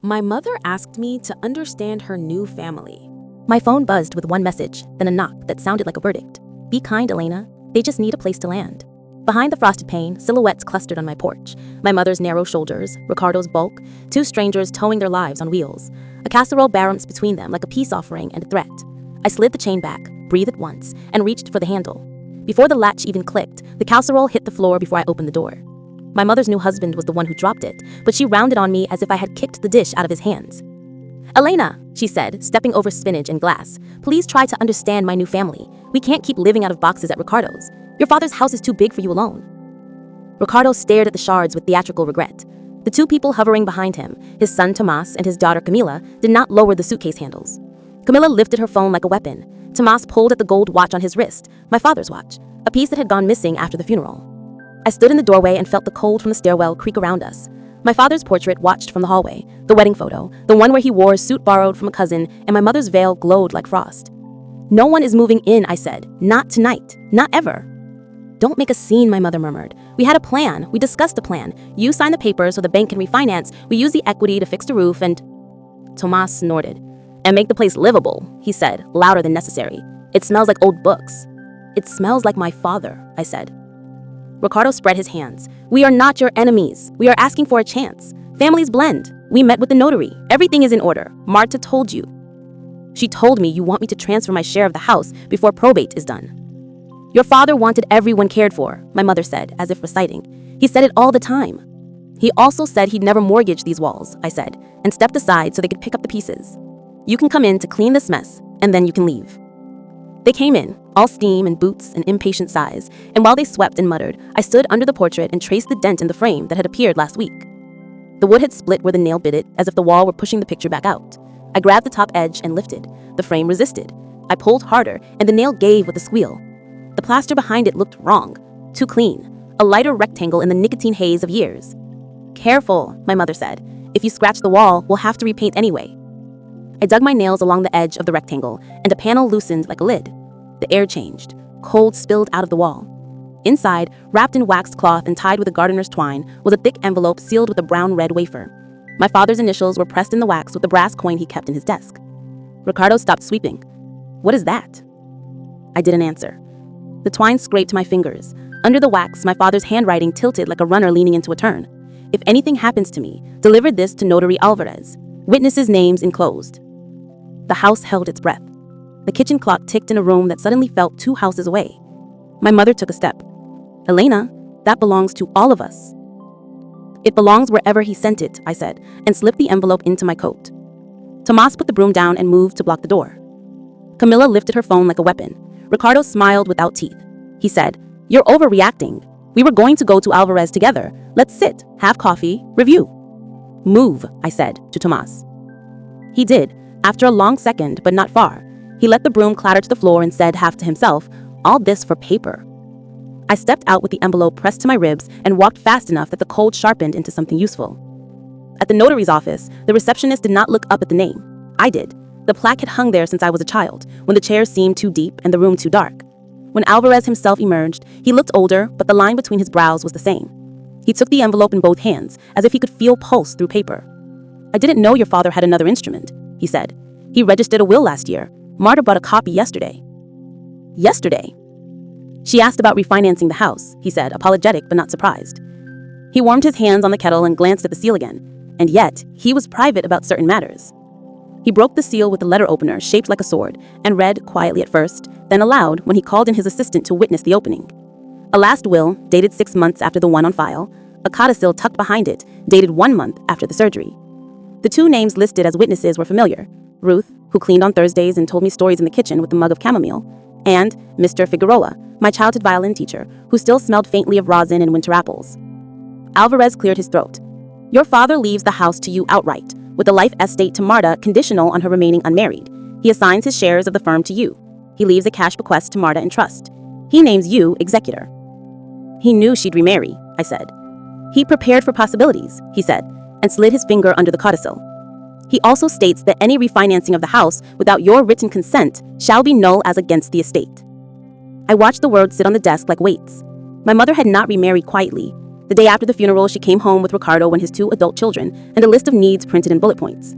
My mother asked me to understand her new family. My phone buzzed with one message, then a knock that sounded like a verdict. Be kind, Elena. They just need a place to land. Behind the frosted pane, silhouettes clustered on my porch. My mother's narrow shoulders, Ricardo's bulk, two strangers towing their lives on wheels. A casserole balanced between them like a peace offering and a threat. I slid the chain back, breathed once, and reached for the handle. Before the latch even clicked, the casserole hit the floor before I opened the door. My mother's new husband was the one who dropped it, but she rounded on me as if I had kicked the dish out of his hands. Elena, she said, stepping over spinach and glass, please try to understand my new family. We can't keep living out of boxes at Ricardo's. Your father's house is too big for you alone. Ricardo stared at the shards with theatrical regret. The two people hovering behind him, his son Tomas and his daughter Camila, did not lower the suitcase handles. Camila lifted her phone like a weapon. Tomas pulled at the gold watch on his wrist, my father's watch, a piece that had gone missing after the funeral. I stood in the doorway and felt the cold from the stairwell creak around us. My father's portrait watched from the hallway, the wedding photo, the one where he wore a suit borrowed from a cousin, and my mother's veil glowed like frost. No one is moving in, I said. Not tonight. Not ever. Don't make a scene, my mother murmured. We had a plan. We discussed a plan. You sign the papers so the bank can refinance. We use the equity to fix the roof and... Tomas snorted. And make the place livable, he said, louder than necessary. It smells like old books. It smells like my father, I said. Ricardo spread his hands. We are not your enemies. We are asking for a chance. Families blend. We met with the notary. Everything is in order. Marta told you. She told me you want me to transfer my share of the house before probate is done. Your father wanted everyone cared for, my mother said, as if reciting. He said it all the time. He also said he'd never mortgage these walls, I said, and stepped aside so they could pick up the pieces. You can come in to clean this mess, and then you can leave. They came in, all steam and boots and impatient sighs, and while they swept and muttered, I stood under the portrait and traced the dent in the frame that had appeared last week. The wood had split where the nail bit it, as if the wall were pushing the picture back out. I grabbed the top edge and lifted. The frame resisted. I pulled harder, and the nail gave with a squeal. The plaster behind it looked wrong, too clean, a lighter rectangle in the nicotine haze of years. Careful, my mother said. If you scratch the wall, we'll have to repaint anyway. I dug my nails along the edge of the rectangle, and a panel loosened like a lid. The air changed. Cold spilled out of the wall. Inside, wrapped in waxed cloth and tied with a gardener's twine, was a thick envelope sealed with a brown-red wafer. My father's initials were pressed in the wax with the brass coin he kept in his desk. Ricardo stopped sweeping. What is that? I didn't answer. The twine scraped my fingers. Under the wax, my father's handwriting tilted like a runner leaning into a turn. If anything happens to me, deliver this to Notary Alvarez. Witnesses' names enclosed. The house held its breath. The kitchen clock ticked in a room that suddenly felt 2 houses away. My mother took a step. Elena, that belongs to all of us. It belongs wherever he sent it, I said, and slipped the envelope into my coat. Tomas put the broom down and moved to block the door. Camila lifted her phone like a weapon. Ricardo smiled without teeth. He said, You're overreacting. We were going to go to Alvarez together. Let's sit, have coffee, review. Move, I said to Tomas. He did, after a long second, but not far. He let the broom clatter to the floor and said half to himself, All this for paper. I stepped out with the envelope pressed to my ribs and walked fast enough that the cold sharpened into something useful. At the notary's office, the receptionist did not look up at the name. I did. The plaque had hung there since I was a child, when the chairs seemed too deep and the room too dark. When Alvarez himself emerged, he looked older, but the line between his brows was the same. He took the envelope in both hands, as if he could feel pulse through paper. I didn't know your father had another instrument, he said. He registered a will last year. Marta bought a copy yesterday. Yesterday? She asked about refinancing the house, he said, apologetic but not surprised. He warmed his hands on the kettle and glanced at the seal again. And yet, he was private about certain matters. He broke the seal with the letter opener shaped like a sword and read quietly at first, then aloud when he called in his assistant to witness the opening. A last will, dated 6 months after the one on file, a codicil tucked behind it, dated 1 month after the surgery. The 2 names listed as witnesses were familiar. Ruth, who cleaned on Thursdays and told me stories in the kitchen with a mug of chamomile, and Mr. Figueroa, my childhood violin teacher, who still smelled faintly of rosin and winter apples. Alvarez cleared his throat. Your father leaves the house to you outright, with the life estate to Marta conditional on her remaining unmarried. He assigns his shares of the firm to you. He leaves a cash bequest to Marta in trust. He names you executor. He knew she'd remarry, I said. He prepared for possibilities, he said, and slid his finger under the codicil. He also states that any refinancing of the house without your written consent shall be null as against the estate. I watched the words sit on the desk like weights. My mother had not remarried quietly. The The day after the funeral, she came home with Ricardo and his 2 adult children and a list of needs printed in bullet points.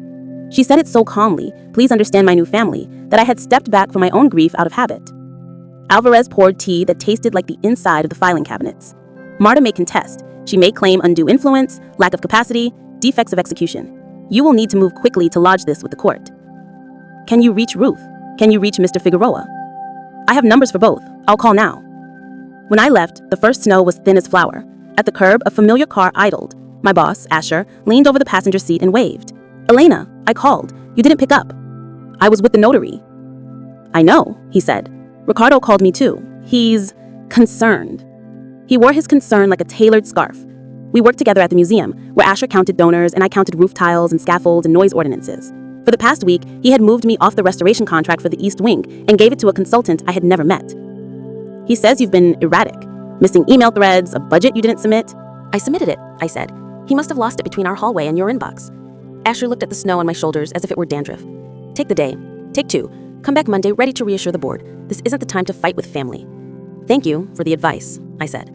She said it so calmly, "Please understand my new family," that I had stepped back from my own grief out of habit. Alvarez poured tea that tasted like the inside of the filing cabinets. Marta may contest. She may claim undue influence, lack of capacity, defects of execution. You will need to move quickly to lodge this with the court. Can you reach Ruth? Can you reach Mr. Figueroa? I have numbers for both. I'll call now. When I left, the first snow was thin as flour. At the curb, a familiar car idled. My boss, Asher, leaned over the passenger seat and waved. "Elena, I called. You didn't pick up." "I was with the notary." "I know," he said. "Ricardo called me too. He's concerned." He wore his concern like a tailored scarf. We worked together at the museum, where Asher counted donors and I counted roof tiles and scaffolds and noise ordinances. For the past week, he had moved me off the restoration contract for the East Wing and gave it to a consultant I had never met. "He says you've been erratic. Missing email threads, a budget you didn't submit." I submitted it, I said. He must have lost it between our hallway and your inbox. Asher looked at the snow on my shoulders as if it were dandruff. "Take the day. Take 2. Come back Monday ready to reassure the board. This isn't the time to fight with family." "Thank you for the advice," I said.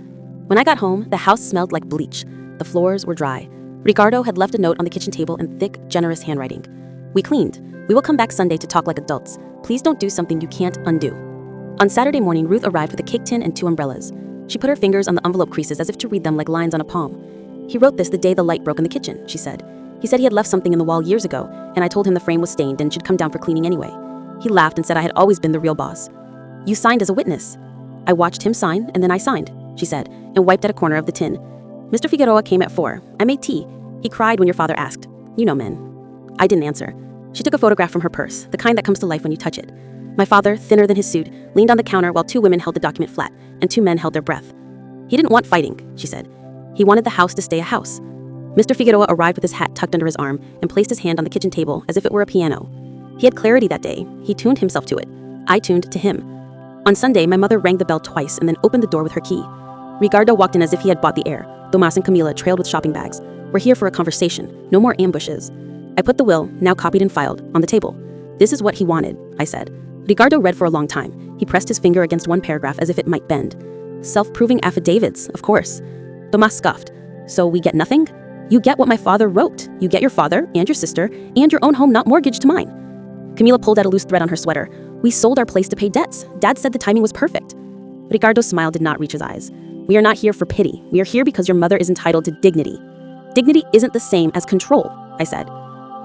When I got home, the house smelled like bleach. The floors were dry. Ricardo had left a note on the kitchen table in thick, generous handwriting. "We cleaned. We will come back Sunday to talk like adults. Please don't do something you can't undo." On Saturday morning, Ruth arrived with a cake tin and 2 umbrellas. She put her fingers on the envelope creases as if to read them like lines on a palm. "He wrote this the day the light broke in the kitchen," she said. "He said he had left something in the wall years ago, and I told him the frame was stained and should come down for cleaning anyway. He laughed and said I had always been the real boss. You signed as a witness." "I watched him sign, and then I signed," she said, and wiped at a corner of the tin. "Mr. Figueroa came at 4. I made tea. He cried when your father asked. You know men." I didn't answer. She took a photograph from her purse, the kind that comes to life when you touch it. My father, thinner than his suit, leaned on the counter while 2 women held the document flat, and 2 men held their breath. "He didn't want fighting," she said. "He wanted the house to stay a house." Mr. Figueroa arrived with his hat tucked under his arm and placed his hand on the kitchen table as if it were a piano. He had clarity that day. He tuned himself to it. I tuned to him. On Sunday, my mother rang the bell twice and then opened the door with her key. Ricardo walked in as if he had bought the air. Tomas and Camila trailed with shopping bags. "We're here for a conversation. No more ambushes." I put the will, now copied and filed, on the table. "This is what he wanted," I said. Ricardo read for a long time. He pressed his finger against one paragraph as if it might bend. "Self-proving affidavits, of course." Tomas scoffed. "So we get nothing? You get what my father wrote. You get your father and your sister and your own home not mortgaged to mine." Camila pulled out a loose thread on her sweater. "We sold our place to pay debts. Dad said the timing was perfect." Ricardo's smile did not reach his eyes. "We are not here for pity. We are here because your mother is entitled to dignity." "Dignity isn't the same as control," I said.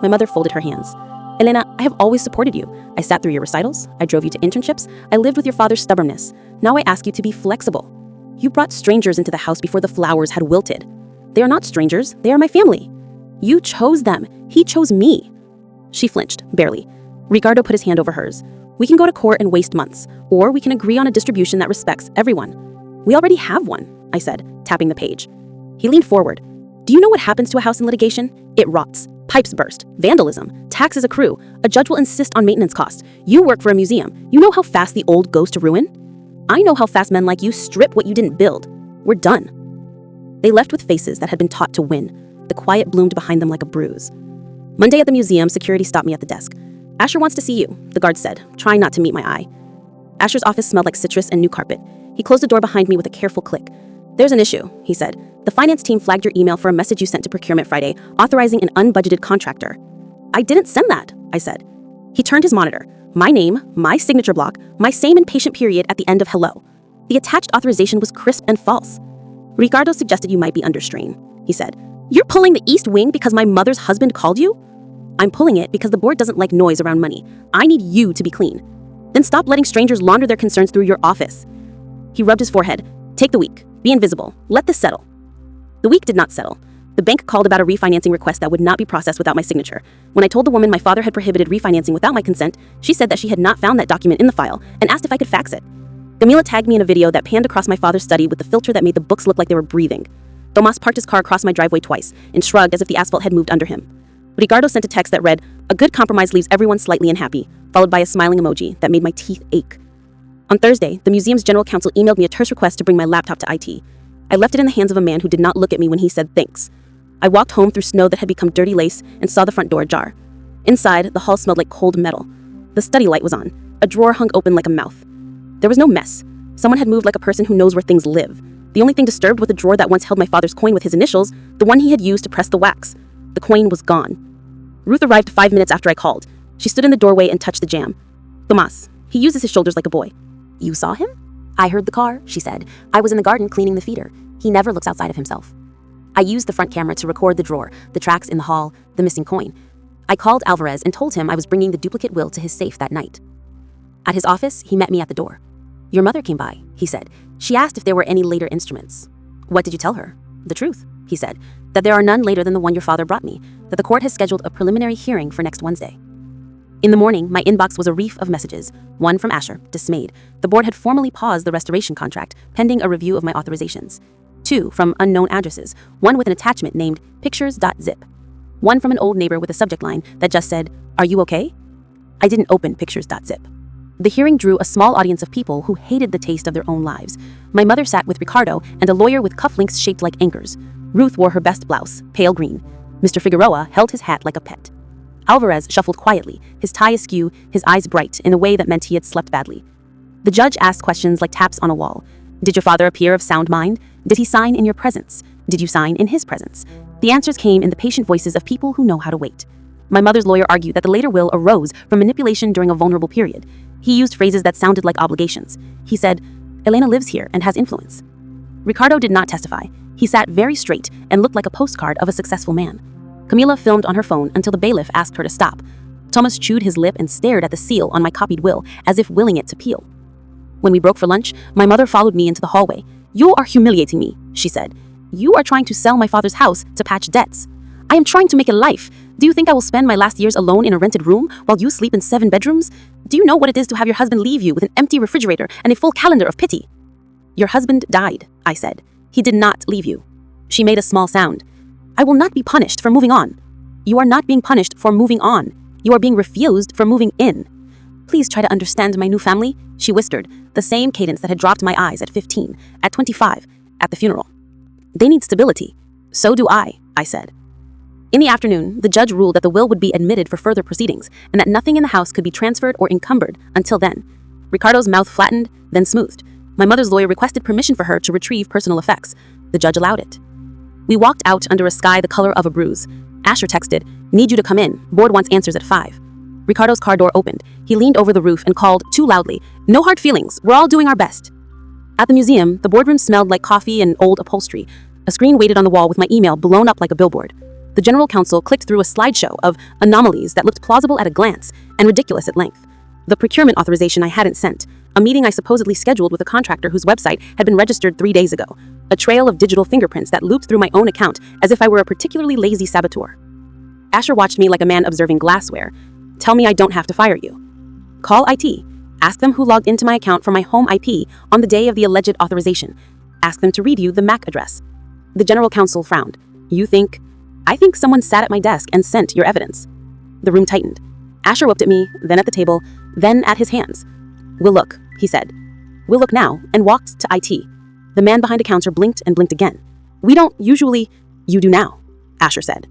My mother folded her hands. "Elena, I have always supported you. I sat through your recitals. I drove you to internships. I lived with your father's stubbornness. Now I ask you to be flexible. You brought strangers into the house before the flowers had wilted. They are not strangers. They are my family. You chose them. He chose me." She flinched, barely. Ricardo put his hand over hers. "We can go to court and waste months, or we can agree on a distribution that respects everyone." "We already have one," I said, tapping the page. He leaned forward. "Do you know what happens to a house in litigation? It rots. Pipes burst. Vandalism. Taxes accrue. A judge will insist on maintenance costs. You work for a museum. You know how fast the old goes to ruin? I know how fast men like you strip what you didn't build. We're done." They left with faces that had been taught to win. The quiet bloomed behind them like a bruise. Monday at the museum, security stopped me at the desk. "Asher wants to see you," the guard said, trying not to meet my eye. Asher's office smelled like citrus and new carpet. He closed the door behind me with a careful click. "There's an issue," he said. "The finance team flagged your email for a message you sent to procurement Friday, authorizing an unbudgeted contractor." "I didn't send that," I said. He turned his monitor. My name, my signature block, my same impatient period at the end of hello. The attached authorization was crisp and false. "Ricardo suggested you might be under strain," he said. "You're pulling the East Wing because my mother's husband called you?" "I'm pulling it because the board doesn't like noise around money. I need you to be clean. Then stop letting strangers launder their concerns through your office." He rubbed his forehead. "Take the week. Be invisible. Let this settle." The week did not settle. The bank called about a refinancing request that would not be processed without my signature. When I told the woman my father had prohibited refinancing without my consent, she said that she had not found that document in the file and asked if I could fax it. Camila tagged me in a video that panned across my father's study with the filter that made the books look like they were breathing. Tomas parked his car across my driveway twice and shrugged as if the asphalt had moved under him. Ricardo sent a text that read, "A good compromise leaves everyone slightly unhappy," followed by a smiling emoji that made my teeth ache. On Thursday, the museum's general counsel emailed me a terse request to bring my laptop to IT. I left it in the hands of a man who did not look at me when he said thanks. I walked home through snow that had become dirty lace and saw the front door ajar. Inside, the hall smelled like cold metal. The study light was on. A drawer hung open like a mouth. There was no mess. Someone had moved like a person who knows where things live. The only thing disturbed was the drawer that once held my father's coin with his initials, the one he had used to press the wax. The coin was gone. Ruth arrived 5 minutes after I called. She stood in the doorway and touched the jam. Tomas, he uses his shoulders like a boy. You saw him? I heard the car, she said. I was in the garden cleaning the feeder. He never looks outside of himself. I used the front camera to record the drawer, the tracks in the hall, the missing coin. I called Alvarez and told him I was bringing the duplicate will to his safe that night. At his office, he met me at the door. Your mother came by, he said. She asked if there were any later instruments. What did you tell her? The truth, he said, that there are none later than the one your father brought me, that the court has scheduled a preliminary hearing for next Wednesday. In the morning, my inbox was a reef of messages. One from Asher, dismayed. The board had formally paused the restoration contract, pending a review of my authorizations. 2 from unknown addresses, one with an attachment named pictures.zip. One from an old neighbor with a subject line that just said, "Are you okay?" I didn't open pictures.zip. The hearing drew a small audience of people who hated the taste of their own lives. My mother sat with Ricardo and a lawyer with cufflinks shaped like anchors. Ruth wore her best blouse, pale green. Mr. Figueroa held his hat like a pet. Alvarez shuffled quietly, his tie askew, his eyes bright in a way that meant he had slept badly. The judge asked questions like taps on a wall. Did your father appear of sound mind? Did he sign in your presence? Did you sign in his presence? The answers came in the patient voices of people who know how to wait. My mother's lawyer argued that the later will arose from manipulation during a vulnerable period. He used phrases that sounded like obligations. He said, "Elena lives here and has influence." Ricardo did not testify. He sat very straight and looked like a postcard of a successful man. Camila filmed on her phone until the bailiff asked her to stop. Thomas chewed his lip and stared at the seal on my copied will, as if willing it to peel. When we broke for lunch, my mother followed me into the hallway. "You are humiliating me," she said. "You are trying to sell my father's house to patch debts. I am trying to make a life. Do you think I will spend my last years alone in a rented room while you sleep in 7 bedrooms? Do you know what it is to have your husband leave you with an empty refrigerator and a full calendar of pity?" "Your husband died," I said. "He did not leave you." She made a small sound. "I will not be punished for moving on." "You are not being punished for moving on. You are being refused for moving in." "Please try to understand my new family," she whispered, the same cadence that had dropped my eyes at 15, at 25, at the funeral. "They need stability." "So do I said. In the afternoon, the judge ruled that the will would be admitted for further proceedings and that nothing in the house could be transferred or encumbered until then. Ricardo's mouth flattened, then smoothed. My mother's lawyer requested permission for her to retrieve personal effects. The judge allowed it. We walked out under a sky the color of a bruise. Asher texted, "Need you to come in. Board wants answers at 5. Ricardo's car door opened. He leaned over the roof and called, too loudly, "No hard feelings. We're all doing our best." At the museum, the boardroom smelled like coffee and old upholstery. A screen waited on the wall with my email blown up like a billboard. The general counsel clicked through a slideshow of anomalies that looked plausible at a glance and ridiculous at length. The procurement authorization I hadn't sent, a meeting I supposedly scheduled with a contractor whose website had been registered 3 days ago, a trail of digital fingerprints that looped through my own account as if I were a particularly lazy saboteur. Asher watched me like a man observing glassware. "Tell me I don't have to fire you. Call IT. Ask them who logged into my account from my home IP on the day of the alleged authorization. Ask them to read you the MAC address." The general counsel frowned. I think someone sat at my desk and sent your evidence." The room tightened. Asher looked at me, then at the table, then at his hands. "We'll look," he said. "We'll look now," and walked to IT. The man behind a counter blinked and blinked again. "We don't usually—" "You do now," Asher said.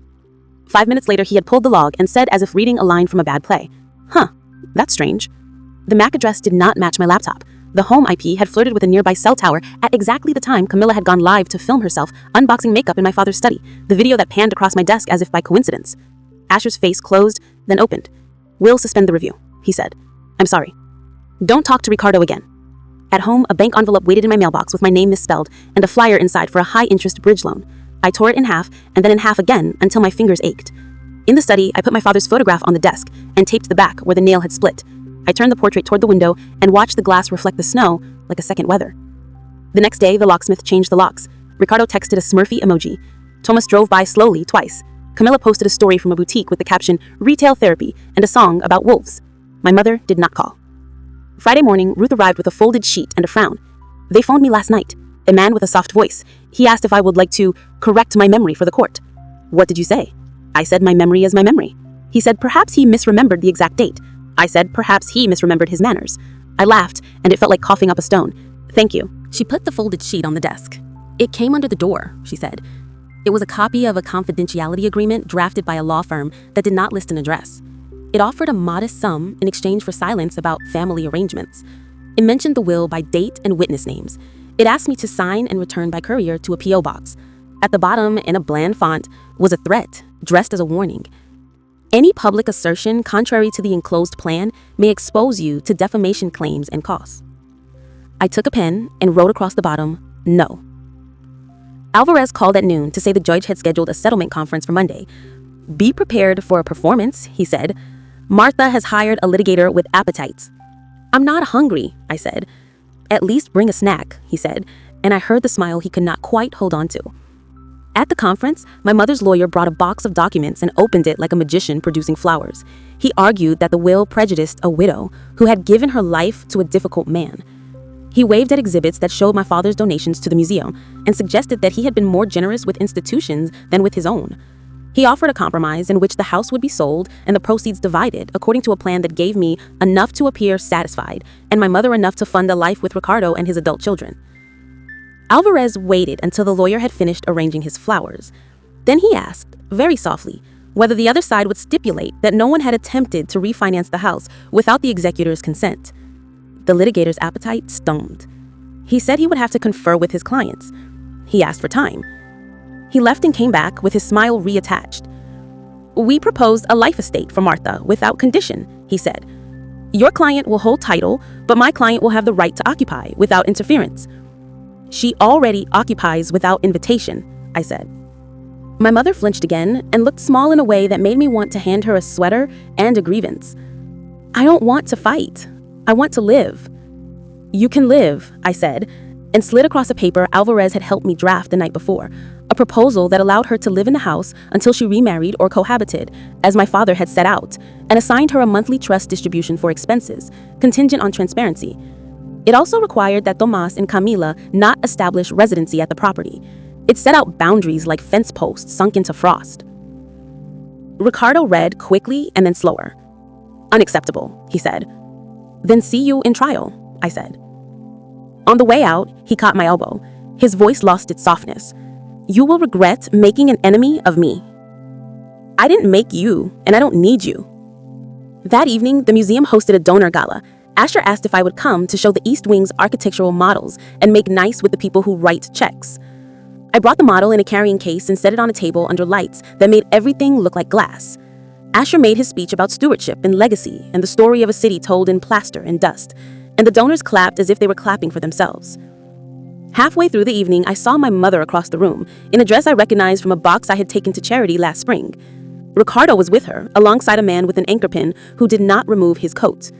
5 minutes later, he had pulled the log and said as if reading a line from a bad play, "Huh, that's strange." The MAC address did not match my laptop. The home IP had flirted with a nearby cell tower at exactly the time Camilla had gone live to film herself unboxing makeup in my father's study, the video that panned across my desk as if by coincidence. Asher's face closed, then opened. "We'll suspend the review," he said. "I'm sorry. Don't talk to Ricardo again." At home, a bank envelope waited in my mailbox with my name misspelled and a flyer inside for a high-interest bridge loan. I tore it in half and then in half again until my fingers ached. In the study, I put my father's photograph on the desk and taped the back where the nail had split. I turned the portrait toward the window and watched the glass reflect the snow like a second weather. The next day, the locksmith changed the locks. Ricardo texted a Smurfy emoji. Thomas drove by slowly twice. Camilla posted a story from a boutique with the caption, "Retail Therapy," and a song about wolves. My mother did not call. Friday morning, Ruth arrived with a folded sheet and a frown. "They phoned me last night. A man with a soft voice. He asked if I would like to correct my memory for the court." "What did you say?" I said my memory is my memory. He said perhaps he misremembered the exact date. I said perhaps he misremembered his manners. I laughed, and it felt like coughing up a stone. "Thank you." She put the folded sheet on the desk. "It came under the door," she said. It was a copy of a confidentiality agreement drafted by a law firm that did not list an address. It offered a modest sum in exchange for silence about family arrangements. It mentioned the will by date and witness names. It asked me to sign and return by courier to a P.O. box. At the bottom, in a bland font, was a threat, dressed as a warning. Any public assertion contrary to the enclosed plan may expose you to defamation claims and costs. I took a pen and wrote across the bottom, no. Alvarez called at noon to say the judge had scheduled a settlement conference for Monday. Be prepared for a performance, he said. Martha has hired a litigator with appetites. I'm not hungry, I said. At least bring a snack, he said, and I heard the smile he could not quite hold on to. At the conference, my mother's lawyer brought a box of documents and opened it like a magician producing flowers. He argued that the will prejudiced a widow who had given her life to a difficult man. He waved at exhibits that showed my father's donations to the museum and suggested that he had been more generous with institutions than with his own. He offered a compromise in which the house would be sold and the proceeds divided according to a plan that gave me enough to appear satisfied and my mother enough to fund a life with Ricardo and his adult children. Alvarez waited until the lawyer had finished arranging his flowers. Then he asked, very softly, whether the other side would stipulate that no one had attempted to refinance the house without the executor's consent. The litigator's appetite stoned. He said he would have to confer with his clients. He asked for time. He left and came back with his smile reattached. We proposed a life estate for Martha without condition, he said. Your client will hold title, but my client will have the right to occupy without interference. She already occupies without invitation, I said. My mother flinched again and looked small in a way that made me want to hand her a sweater and a grievance. I don't want to fight. I want to live. You can live, I said, and slid across a paper Alvarez had helped me draft the night before, a proposal that allowed her to live in the house until she remarried or cohabited, as my father had set out, and assigned her a monthly trust distribution for expenses, contingent on transparency. It also required that Tomas and Camila not establish residency at the property. It set out boundaries like fence posts sunk into frost. Ricardo read quickly and then slower. Unacceptable, he said. Then see you in trial, I said. On the way out, he caught my elbow. His voice lost its softness. You will regret making an enemy of me. I didn't make you, and I don't need you. That evening, the museum hosted a donor gala. Asher asked if I would come to show the East Wing's architectural models and make nice with the people who write checks. I brought the model in a carrying case and set it on a table under lights that made everything look like glass. Asher made his speech about stewardship and legacy and the story of a city told in plaster and dust, and the donors clapped as if they were clapping for themselves. Halfway through the evening, I saw my mother across the room, in a dress I recognized from a box I had taken to charity last spring. Ricardo was with her, alongside a man with an anchor pin who did not remove his coat.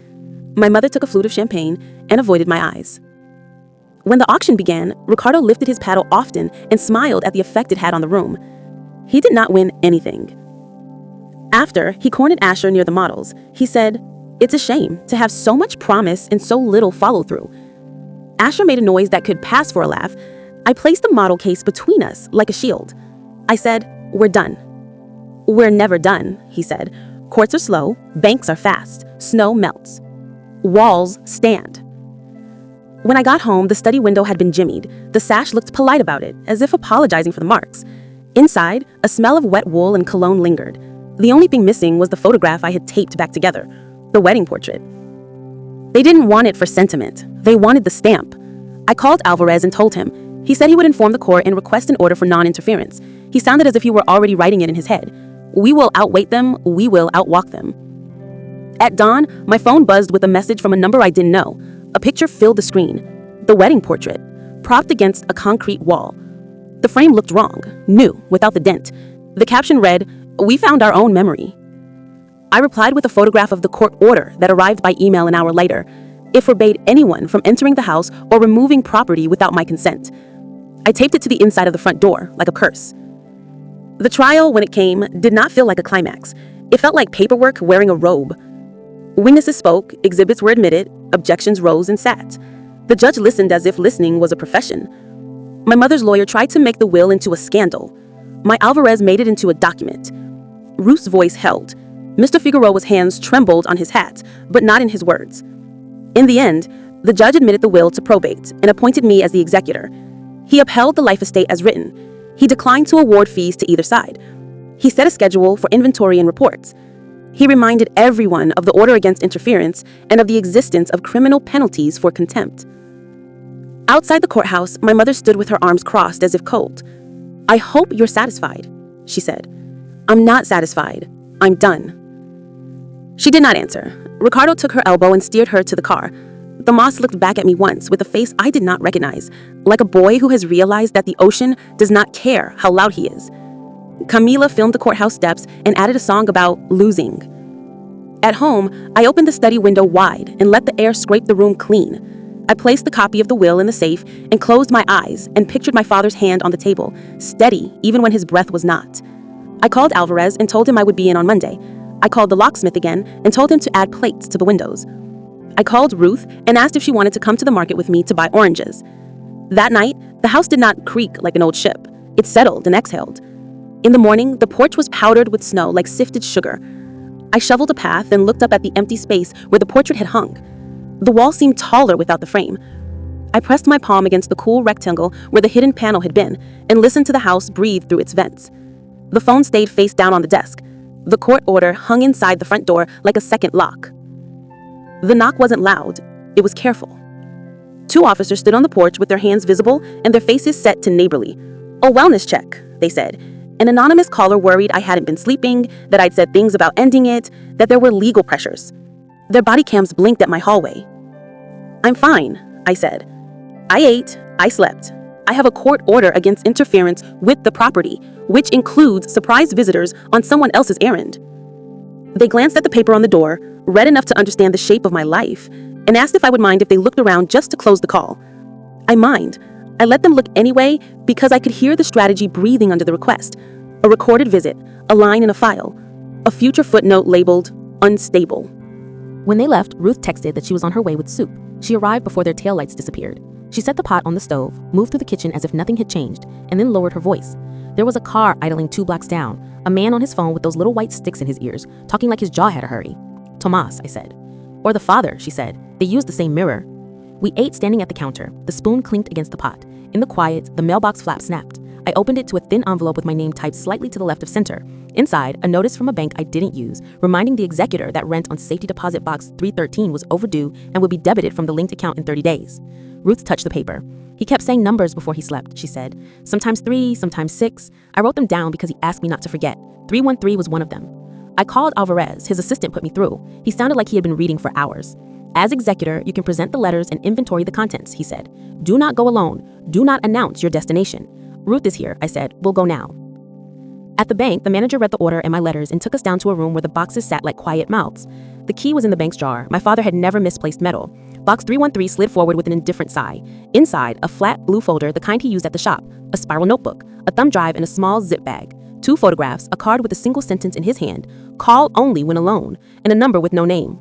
My mother took a flute of champagne and avoided my eyes. When the auction began, Ricardo lifted his paddle often and smiled at the effect it had on the room. He did not win anything. After he cornered Asher near the models, he said, "It's a shame to have so much promise and so little follow-through." Asher made a noise that could pass for a laugh. I placed the model case between us like a shield. I said, "We're done." "We're never done," he said. "Courts are slow, banks are fast, snow melts. Walls stand." When I got home, the study window had been jimmied. The sash looked polite about it, as if apologizing for the marks. Inside, a smell of wet wool and cologne lingered. The only thing missing was the photograph I had taped back together, the wedding portrait. They didn't want it for sentiment. They wanted the stamp. I called Alvarez and told him. He said he would inform the court and request an order for non-interference. He sounded as if he were already writing it in his head. We will outweight them, we will outwalk them. At dawn, my phone buzzed with a message from a number I didn't know. A picture filled the screen. The wedding portrait, propped against a concrete wall. The frame looked wrong, new, without the dent. The caption read, "We found our own memory." I replied with a photograph of the court order that arrived by email an hour later. It forbade anyone from entering the house or removing property without my consent. I taped it to the inside of the front door, like a curse. The trial, when it came, did not feel like a climax. It felt like paperwork wearing a robe. Witnesses spoke, exhibits were admitted, objections rose and sat. The judge listened as if listening was a profession. My mother's lawyer tried to make the will into a scandal. My Alvarez made it into a document. Ruth's voice held. Mr. Figueroa's hands trembled on his hat, but not in his words. In the end, the judge admitted the will to probate and appointed me as the executor. He upheld the life estate as written. He declined to award fees to either side. He set a schedule for inventory and reports. He reminded everyone of the order against interference and of the existence of criminal penalties for contempt. Outside the courthouse, my mother stood with her arms crossed as if cold. "I hope you're satisfied," she said. "I'm not satisfied. I'm done." She did not answer. Ricardo took her elbow and steered her to the car. The Moss looked back at me once with a face I did not recognize, like a boy who has realized that the ocean does not care how loud he is. Camila filmed the courthouse steps and added a song about losing. At home, I opened the study window wide and let the air scrape the room clean. I placed the copy of the will in the safe and closed my eyes and pictured my father's hand on the table, steady even when his breath was not. I called Alvarez and told him I would be in on Monday. I called the locksmith again and told him to add plates to the windows. I called Ruth and asked if she wanted to come to the market with me to buy oranges. That night, the house did not creak like an old ship. It settled and exhaled. In the morning, the porch was powdered with snow like sifted sugar. I shoveled a path and looked up at the empty space where the portrait had hung. The wall seemed taller without the frame. I pressed my palm against the cool rectangle where the hidden panel had been and listened to the house breathe through its vents. The phone stayed face down on the desk. The court order hung inside the front door like a second lock. The knock wasn't loud. It was careful. 2 officers stood on the porch with their hands visible and their faces set to neighborly. "A wellness check," they said. An anonymous caller worried I hadn't been sleeping, that I'd said things about ending it, that there were legal pressures. Their body cams blinked at my hallway. "I'm fine," I said. "I ate, I slept. I have a court order against interference with the property, which includes surprise visitors on someone else's errand." They glanced at the paper on the door, read enough to understand the shape of my life, and asked if I would mind if they looked around just to close the call. I mind. I let them look anyway because I could hear the strategy breathing under the request. A recorded visit, a line in a file, a future footnote labeled unstable. When they left, Ruth texted that she was on her way with soup. She arrived before their taillights disappeared. She set the pot on the stove, moved through the kitchen as if nothing had changed, and then lowered her voice. There was a car idling 2 blocks down, a man on his phone with those little white sticks in his ears, talking like his jaw had a hurry. "Tomas," I said. "Or the father," she said. "They used the same mirror." We ate standing at the counter. The spoon clinked against the pot. In the quiet, the mailbox flap snapped. I opened it to a thin envelope with my name typed slightly to the left of center. Inside, a notice from a bank I didn't use, reminding the executor that rent on safety deposit box 313 was overdue and would be debited from the linked account in 30 days. Ruth touched the paper. "He kept saying numbers before he slept," she said. "Sometimes 3, sometimes 6. I wrote them down because he asked me not to forget. 313 was one of them." I called Alvarez. His assistant put me through. He sounded like he had been reading for hours. "As executor, you can present the letters and inventory the contents," he said. "Do not go alone. Do not announce your destination." "Ruth is here," I said. "We'll go now." At the bank, the manager read the order and my letters and took us down to a room where the boxes sat like quiet mouths. The key was in the bank's jar. My father had never misplaced metal. Box 313 slid forward with an indifferent sigh. Inside, a flat blue folder, the kind he used at the shop, a spiral notebook, a thumb drive, and a small zip bag. 2 photographs, a card with a single sentence in his hand, "Call only when alone," and a number with no name.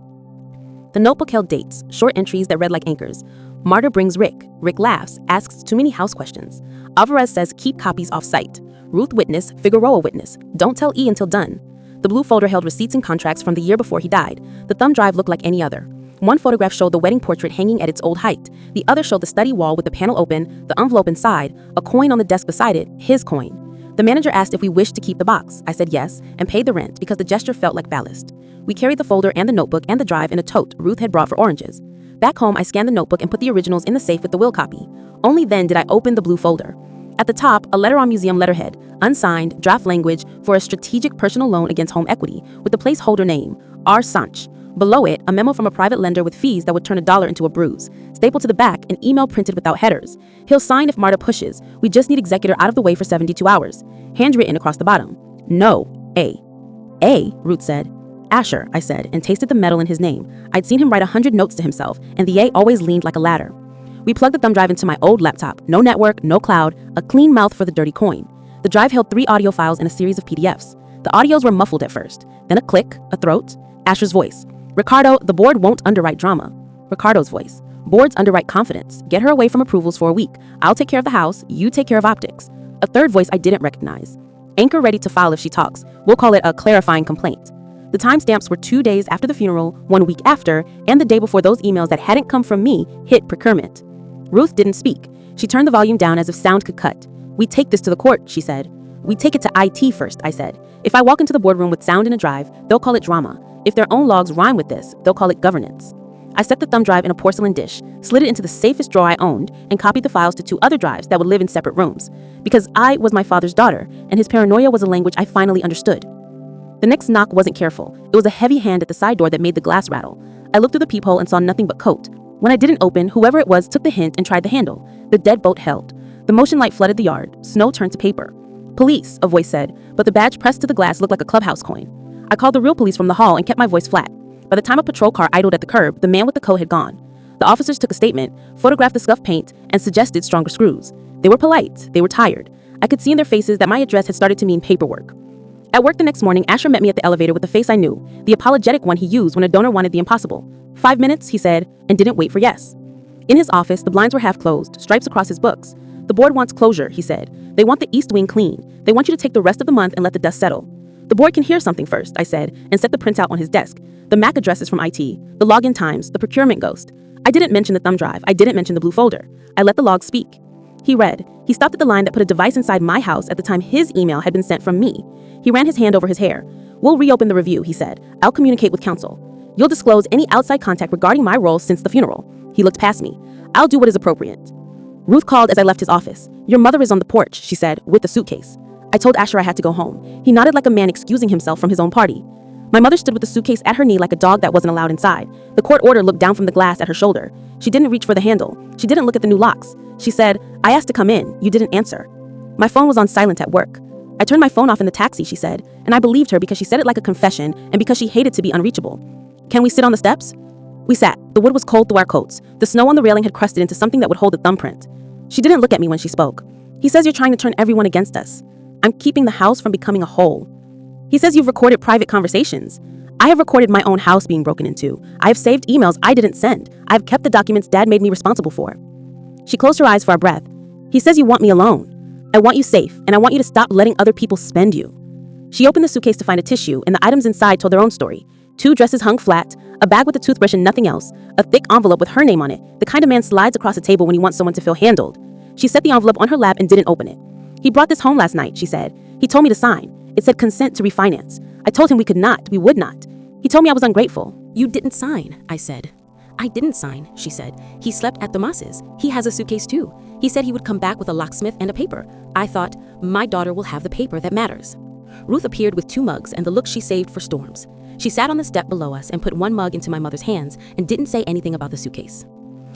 The notebook held dates, short entries that read like anchors. Marta brings Rick. Rick laughs, asks too many house questions. Alvarez says keep copies off-site. Ruth witness, Figueroa witness. Don't tell E until done. The blue folder held receipts and contracts from the year before he died. The thumb drive looked like any other. One photograph showed the wedding portrait hanging at its old height. The other showed the study wall with the panel open, the envelope inside, a coin on the desk beside it, his coin. The manager asked if we wished to keep the box. I said yes, and paid the rent because the gesture felt like ballast. We carried the folder and the notebook and the drive in a tote Ruth had brought for oranges. Back home, I scanned the notebook and put the originals in the safe with the will copy. Only then did I open the blue folder. At the top, a letter on museum letterhead, unsigned, draft language for a strategic personal loan against home equity, with the placeholder name, R. Sanch. Below it, a memo from a private lender with fees that would turn $1 into a bruise. Stapled to the back, an email printed without headers. He'll sign if Marta pushes. We just need executor out of the way for 72 hours. Handwritten across the bottom. No, A. A, Ruth said. Asher, I said, and tasted the metal in his name. I'd seen him write 100 notes to himself, and the A always leaned like a ladder. We plugged the thumb drive into my old laptop. No network, no cloud, a clean mouth for the dirty coin. The drive held 3 audio files and a series of PDFs. The audios were muffled at first. Then a click, a throat, Asher's voice. Ricardo, the board won't underwrite drama. Ricardo's voice. Boards underwrite confidence. Get her away from approvals for a week. I'll take care of the house. You take care of optics. A third voice I didn't recognize. Anchor ready to file if she talks. We'll call it a clarifying complaint. The timestamps were 2 days after the funeral, 1 week after, and the day before those emails that hadn't come from me hit procurement. Ruth didn't speak. She turned the volume down as if sound could cut. We take this to the court, she said. We take it to IT first, I said. If I walk into the boardroom with sound in a drive, they'll call it drama. If their own logs rhyme with this, they'll call it governance. I set the thumb drive in a porcelain dish, slid it into the safest drawer I owned, and copied the files to 2 other drives that would live in separate rooms. Because I was my father's daughter, and his paranoia was a language I finally understood. The next knock wasn't careful. It was a heavy hand at the side door that made the glass rattle. I looked through the peephole and saw nothing but coat. When I didn't open, whoever it was took the hint and tried the handle. The deadbolt held. The motion light flooded the yard. Snow turned to paper. "Police," a voice said, but the badge pressed to the glass looked like a clubhouse coin. I called the real police from the hall and kept my voice flat. By the time a patrol car idled at the curb, the man with the coat had gone. The officers took a statement, photographed the scuffed paint, and suggested stronger screws. They were polite. They were tired. I could see in their faces that my address had started to mean paperwork. At work the next morning, Asher met me at the elevator with a face I knew, the apologetic one he used when a donor wanted the impossible. 5 minutes, he said, and didn't wait for yes. In his office, the blinds were half closed, stripes across his books. "The board wants closure," he said. "They want the east wing clean. They want you to take the rest of the month and let the dust settle." "The board can hear something first," I said, and set the printout on his desk. The MAC addresses from IT, the login times, the procurement ghost. I didn't mention the thumb drive. I didn't mention the blue folder. I let the log speak. He read. He stopped at the line that put a device inside my house at the time his email had been sent from me. He ran his hand over his hair. "We'll reopen the review," he said. "I'll communicate with counsel. You'll disclose any outside contact regarding my role since the funeral." He looked past me. "I'll do what is appropriate." Ruth called as I left his office. "Your mother is on the porch," she said, with the suitcase. I told Asher I had to go home. He nodded like a man excusing himself from his own party. My mother stood with the suitcase at her knee like a dog that wasn't allowed inside. The court order looked down from the glass at her shoulder. She didn't reach for the handle. She didn't look at the new locks. She said, "I asked to come in. You didn't answer." My phone was on silent at work. "I turned my phone off in the taxi," she said, and I believed her because she said it like a confession and because she hated to be unreachable. "Can we sit on the steps?" We sat. The wood was cold through our coats. The snow on the railing had crusted into something that would hold a thumbprint. She didn't look at me when she spoke. "He says you're trying to turn everyone against us. I'm keeping the house from becoming a hole. He says you've recorded private conversations. I have recorded my own house being broken into. I have saved emails I didn't send. I have kept the documents Dad made me responsible for." She closed her eyes for a breath. "He says you want me alone. I want you safe, and I want you to stop letting other people spend you." She opened the suitcase to find a tissue, and the items inside told their own story. 2 dresses hung flat, a bag with a toothbrush and nothing else, a thick envelope with her name on it, the kind of man slides across a table when he wants someone to feel handled. She set the envelope on her lap and didn't open it. "He brought this home last night," she said. "He told me to sign. It said consent to refinance. I told him we could not, we would not. He told me I was ungrateful." "You didn't sign," I said. "I didn't sign," she said. "He slept at the Moss's. He has a suitcase too. He said he would come back with a locksmith and a paper. I thought, my daughter will have the paper that matters." Ruth appeared with 2 mugs and the look she saved for storms. She sat on the step below us and put 1 mug into my mother's hands and didn't say anything about the suitcase.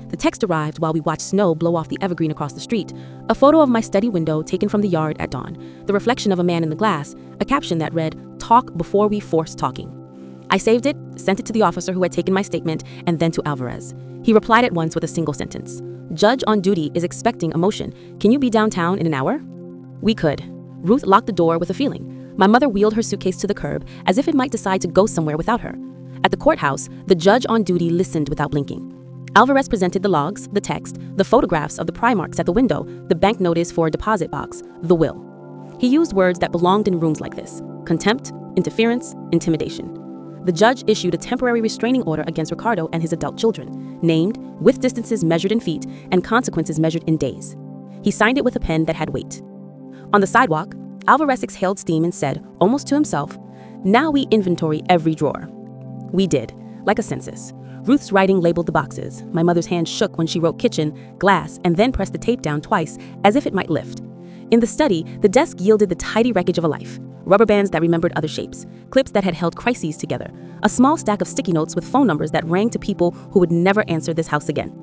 The text arrived while we watched snow blow off the evergreen across the street, a photo of my study window taken from the yard at dawn, the reflection of a man in the glass, a caption that read, "Talk before we force talking." I saved it, sent it to the officer who had taken my statement, and then to Alvarez. He replied at once with a single sentence. "Judge on duty is expecting a motion. Can you be downtown in an hour?" We could. Ruth locked the door with a feeling. My mother wheeled her suitcase to the curb as if it might decide to go somewhere without her. At the courthouse, the judge on duty listened without blinking. Alvarez presented the logs, the text, the photographs of the pry marks at the window, the bank notice for a deposit box, the will. He used words that belonged in rooms like this: contempt, interference, intimidation. The judge issued a temporary restraining order against Ricardo and his adult children, named, with distances measured in feet and consequences measured in days. He signed it with a pen that had weight. On the sidewalk, Alvarez exhaled steam and said, almost to himself, "Now we inventory every drawer." We did, like a census. Ruth's writing labeled the boxes. My mother's hand shook when she wrote kitchen, glass, and then pressed the tape down twice, as if it might lift. In the study, the desk yielded the tidy wreckage of a life. Rubber bands that remembered other shapes, clips that had held crises together, a small stack of sticky notes with phone numbers that rang to people who would never answer this house again.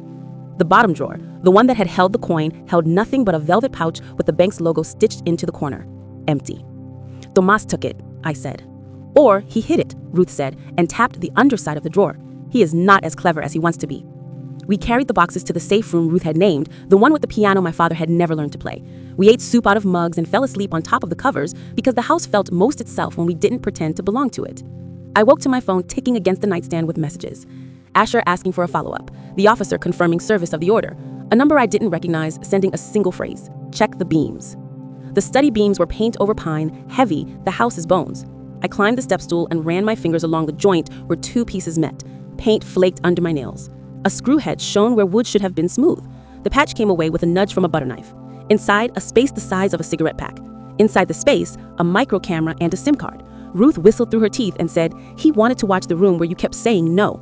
The bottom drawer, the one that had held the coin, held nothing but a velvet pouch with the bank's logo stitched into the corner. Empty. "Tomas took it," I said. "Or he hid it," Ruth said, and tapped the underside of the drawer. "He is not as clever as he wants to be." We carried the boxes to the safe room Ruth had named, the one with the piano my father had never learned to play. We ate soup out of mugs and fell asleep on top of the covers because the house felt most itself when we didn't pretend to belong to it. I woke to my phone ticking against the nightstand with messages. Asher asking for a follow-up, the officer confirming service of the order, a number I didn't recognize sending a single phrase, "Check the beams." The study beams were paint over pine, heavy, the house is bones. I climbed the step stool and ran my fingers along the joint where 2 pieces met. Paint flaked under my nails. A screw head shone where wood should have been smooth. The patch came away with a nudge from a butter knife. Inside, a space the size of a cigarette pack. Inside the space, a micro camera and a SIM card. Ruth whistled through her teeth and said, "He wanted to watch the room where you kept saying no."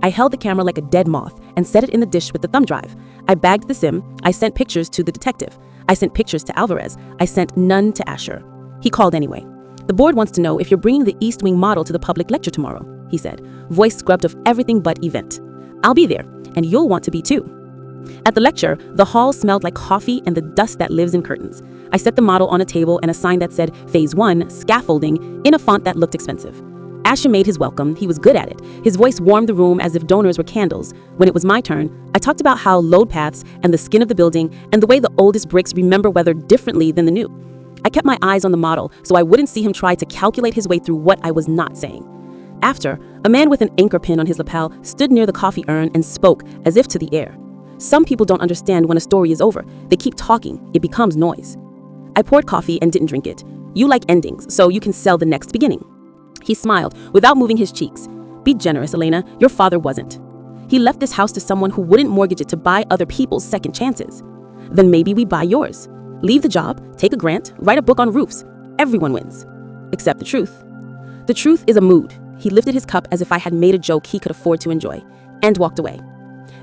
I held the camera like a dead moth and set it in the dish with the thumb drive. I bagged the SIM. I sent pictures to the detective. I sent pictures to Alvarez. I sent none to Asher. He called anyway. "The board wants to know if you're bringing the East Wing model to the public lecture tomorrow," he said, voice scrubbed of everything but event. "I'll be there, and you'll want to be too." At the lecture, the hall smelled like coffee and the dust that lives in curtains. I set the model on a table and a sign that said Phase 1, scaffolding, in a font that looked expensive. Asher made his welcome. He was good at it. His voice warmed the room as if donors were candles. When it was my turn, I talked about how load paths and the skin of the building and the way the oldest bricks remember weather differently than the new. I kept my eyes on the model so I wouldn't see him try to calculate his way through what I was not saying. After, a man with an anchor pin on his lapel stood near the coffee urn and spoke as if to the air. Some people don't understand when a story is over. They keep talking. It becomes noise. I poured coffee and didn't drink it. "You like endings, so you can sell the next beginning." He smiled without moving his cheeks. "Be generous, Elena. Your father wasn't. He left this house to someone who wouldn't mortgage it to buy other people's second chances. Then maybe we buy yours. Leave the job, take a grant, write a book on roofs. Everyone wins. Except the truth. The truth is a mood." He lifted his cup as if I had made a joke he could afford to enjoy, and walked away.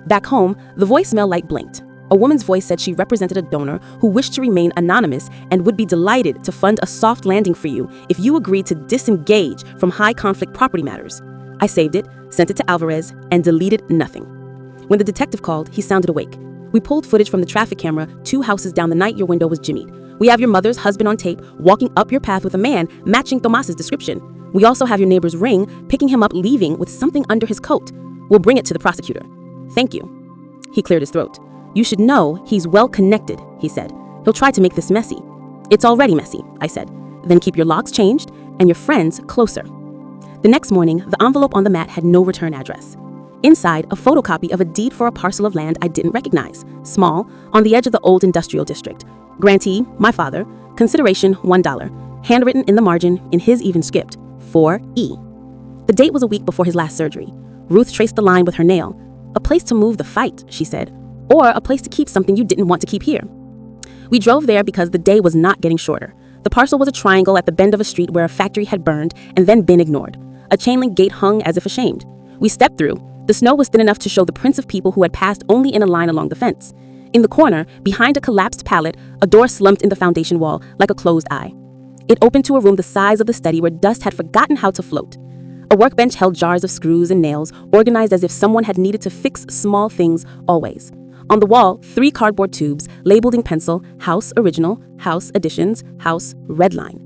Back home, the voicemail light blinked. A woman's voice said she represented a donor who wished to remain anonymous and would be delighted to fund a soft landing for you if you agreed to disengage from high-conflict property matters. I saved it, sent it to Alvarez, and deleted nothing. When the detective called, he sounded awake. "We pulled footage from the traffic camera 2 houses down the night your window was jimmied. We have your mother's husband on tape walking up your path with a man matching Tomas's description. We also have your neighbor's ring, picking him up leaving with something under his coat. We'll bring it to the prosecutor. Thank you." He cleared his throat. "You should know he's well connected," he said. "He'll try to make this messy." "It's already messy," I said. "Then keep your locks changed and your friends closer." The next morning, the envelope on the mat had no return address. Inside, a photocopy of a deed for a parcel of land I didn't recognize, small, on the edge of the old industrial district. Grantee, my father. Consideration, $1. Handwritten in the margin, in his even script, 4E. The date was a week before his last surgery. Ruth traced the line with her nail. "A place to move the fight," she said. "Or a place to keep something you didn't want to keep here." We drove there because the day was not getting shorter. The parcel was a triangle at the bend of a street where a factory had burned and then been ignored. A chain-link gate hung as if ashamed. We stepped through. The snow was thin enough to show the prints of people who had passed only in a line along the fence. In the corner, behind a collapsed pallet, a door slumped in the foundation wall like a closed eye. It opened to a room the size of the study where dust had forgotten how to float. A workbench held jars of screws and nails, organized as if someone had needed to fix small things always. On the wall, 3 cardboard tubes, labeled in pencil, House Original, House Additions, House Redline.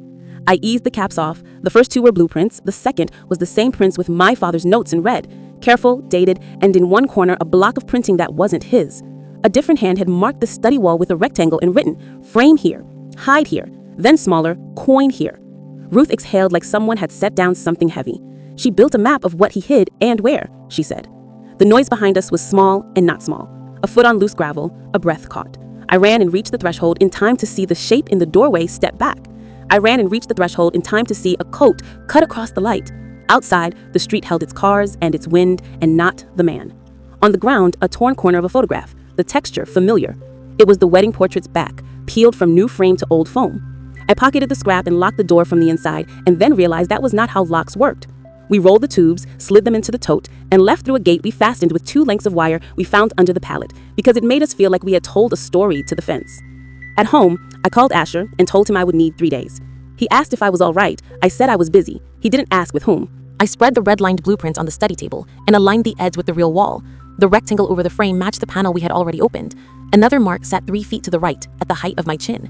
I eased the caps off. The first 2 were blueprints. The second was the same prints with my father's notes in red. Careful, dated, and in one corner a block of printing that wasn't his. A different hand had marked the study wall with a rectangle and written, "Frame here, hide here," then smaller, "Coin here." Ruth exhaled like someone had set down something heavy. "She built a map of what he hid and where," she said. The noise behind us was small and not small. A foot on loose gravel, a breath caught. I ran and reached the threshold in time to see the shape in the doorway step back. I ran and reached the threshold in time to see a coat cut across the light. Outside, the street held its cars and its wind and not the man. On the ground, a torn corner of a photograph, the texture familiar. It was the wedding portrait's back, peeled from new frame to old foam. I pocketed the scrap and locked the door from the inside, and then realized that was not how locks worked. We rolled the tubes, slid them into the tote, and left through a gate we fastened with 2 lengths of wire we found under the pallet, because it made us feel like we had told a story to the fence. At home, I called Asher and told him I would need 3 days. He asked if I was all right. I said I was busy. He didn't ask with whom. I spread the red-lined blueprints on the study table and aligned the edge with the real wall. The rectangle over the frame matched the panel we had already opened. Another mark sat 3 feet to the right, at the height of my chin.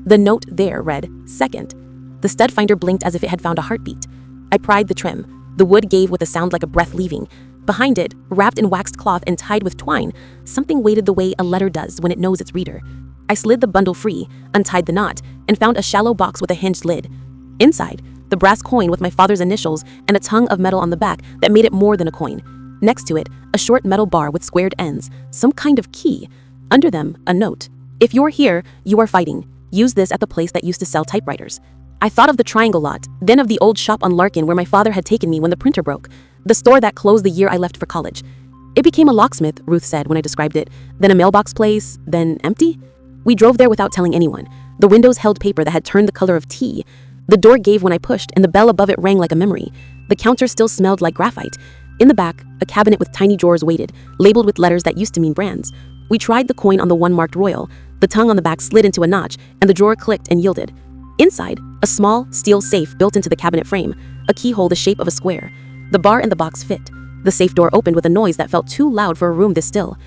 The note there read, "Second." The stud finder blinked as if it had found a heartbeat. I pried the trim. The wood gave with a sound like a breath leaving. Behind it, wrapped in waxed cloth and tied with twine, something waited the way a letter does when it knows its reader. I slid the bundle free, untied the knot, and found a shallow box with a hinged lid. Inside, the brass coin with my father's initials and a tongue of metal on the back that made it more than a coin. Next to it, a short metal bar with squared ends, some kind of key. Under them, a note. "If you're here, you are fighting. Use this at the place that used to sell typewriters." I thought of the Triangle lot, then of the old shop on Larkin where my father had taken me when the printer broke, the store that closed the year I left for college. "It became a locksmith," Ruth said when I described it, "then a mailbox place, then empty." We drove there without telling anyone. The windows held paper that had turned the color of tea. The door gave when I pushed, and the bell above it rang like a memory. The counter still smelled like graphite. In the back, a cabinet with tiny drawers waited, labeled with letters that used to mean brands. We tried the coin on the one marked Royal. The tongue on the back slid into a notch, and the drawer clicked and yielded. Inside, a small, steel safe built into the cabinet frame, a keyhole the shape of a square. The bar in the box fit. The safe door opened with a noise that felt too loud for a room this still.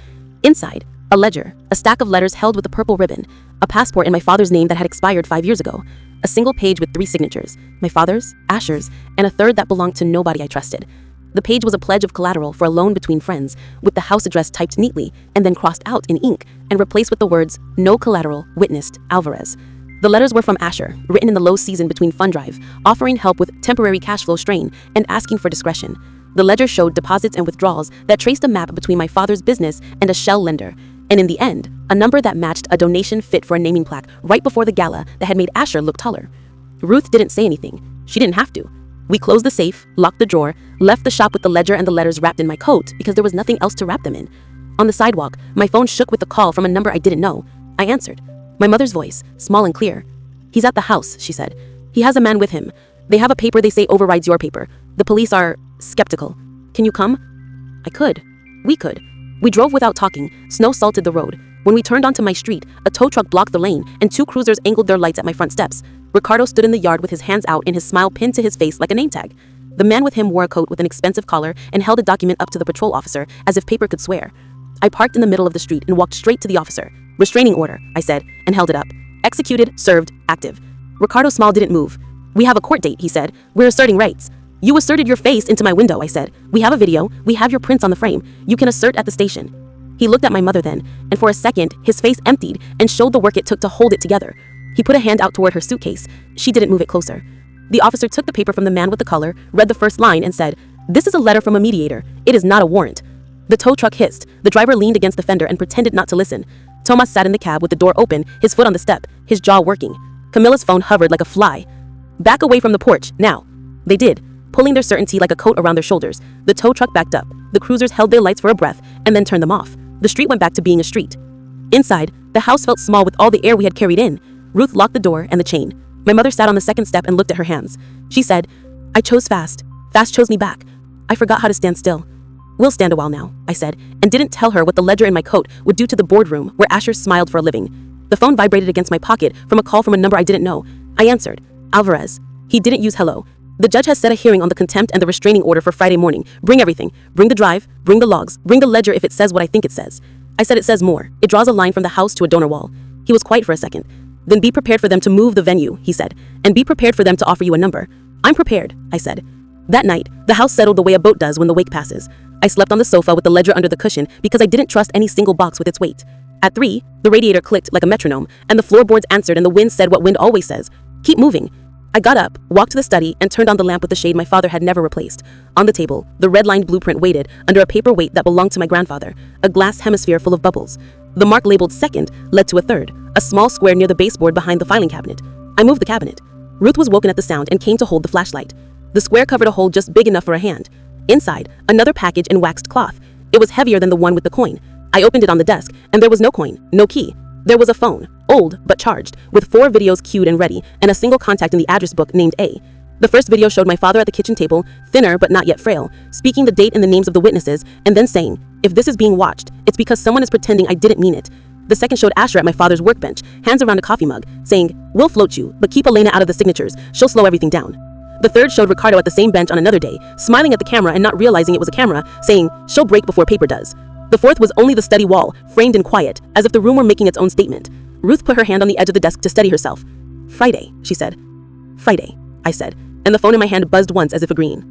Inside, a ledger, a stack of letters held with a purple ribbon, a passport in my father's name that had expired 5 years ago, a single page with 3 signatures, my father's, Asher's, and a third that belonged to nobody I trusted. The page was a pledge of collateral for a loan between friends, with the house address typed neatly and then crossed out in ink and replaced with the words, "No collateral, witnessed, Alvarez." The letters were from Asher, written in the low season between fund drive, offering help with temporary cash flow strain and asking for discretion. The ledger showed deposits and withdrawals that traced a map between my father's business and a shell lender, and in the end, a number that matched a donation fit for a naming plaque right before the gala that had made Asher look taller. Ruth didn't say anything. She didn't have to. We closed the safe, locked the drawer, left the shop with the ledger and the letters wrapped in my coat because there was nothing else to wrap them in. On the sidewalk, my phone shook with a call from a number I didn't know. I answered. My mother's voice, small and clear. "He's at the house," she said. "He has a man with him. They have a paper they say overrides your paper. The police are skeptical. Can you come?" I could. We could. We drove without talking. Snow salted the road. When we turned onto my street, a tow truck blocked the lane and 2 cruisers angled their lights at my front steps. Ricardo stood in the yard with his hands out and his smile pinned to his face like a name tag. The man with him wore a coat with an expensive collar and held a document up to the patrol officer as if paper could swear. I parked in the middle of the street and walked straight to the officer. "Restraining order," I said, and held it up. "Executed, served, active." Ricardo's smile didn't move. "We have a court date," he said. "We're asserting rights." "You asserted your face into my window," I said. "We have a video. We have your prints on the frame. You can assert at the station." He looked at my mother then, and for a second, his face emptied and showed the work it took to hold it together. He put a hand out toward her suitcase. She didn't move it closer. The officer took the paper from the man with the collar, read the first line, and said, "This is a letter from a mediator. It is not a warrant." The tow truck hissed. The driver leaned against the fender and pretended not to listen. Tomas sat in the cab with the door open, his foot on the step, his jaw working. Camilla's phone hovered like a fly. "Back away from the porch, now." They did, pulling their certainty like a coat around their shoulders. The tow truck backed up. The cruisers held their lights for a breath and then turned them off. The street went back to being a street. Inside, the house felt small with all the air we had carried in. Ruth locked the door and the chain. My mother sat on the second step and looked at her hands. She said, "I chose fast. Fast chose me back. I forgot how to stand still." "We'll stand a while now," I said, and didn't tell her what the ledger in my coat would do to the boardroom where Asher smiled for a living. The phone vibrated against my pocket from a call from a number I didn't know. I answered. "Alvarez." He didn't use hello. "The judge has set a hearing on the contempt and the restraining order for Friday morning. Bring everything. Bring the drive, bring the logs, bring the ledger if it says what I think it says." I said it says more. It draws a line from the house to a donor wall. He was quiet for a second. "Then be prepared for them to move the venue," he said, "and be prepared for them to offer you a number." "I'm prepared," I said. That night, the house settled the way a boat does when the wake passes. I slept on the sofa with the ledger under the cushion because I didn't trust any single box with its weight. At 3, the radiator clicked like a metronome, and the floorboards answered and the wind said what wind always says, "Keep moving." I got up, walked to the study, and turned on the lamp with the shade my father had never replaced. On the table, the red-lined blueprint waited under a paper weight that belonged to my grandfather, a glass hemisphere full of bubbles. The mark labeled second led to a third, a small square near the baseboard behind the filing cabinet. I moved the cabinet. Ruth was woken at the sound and came to hold the flashlight. The square covered a hole just big enough for a hand. Inside, another package in waxed cloth. It was heavier than the one with the coin. I opened it on the desk, and there was no coin, no key. There was a phone, old but charged, with 4 videos queued and ready, and a single contact in the address book named A. The first video showed my father at the kitchen table, thinner but not yet frail, speaking the date and the names of the witnesses, and then saying, "If this is being watched, it's because someone is pretending I didn't mean it." The second showed Asher at my father's workbench, hands around a coffee mug, saying, "We'll float you, but keep Elena out of the signatures. She'll slow everything down." The third showed Ricardo at the same bench on another day, smiling at the camera and not realizing it was a camera, saying, "She'll break before paper does." The fourth was only the study wall, framed and quiet, as if the room were making its own statement. Ruth put her hand on the edge of the desk to steady herself. "Friday," she said. "Friday," I said, and the phone in my hand buzzed once as if agreeing.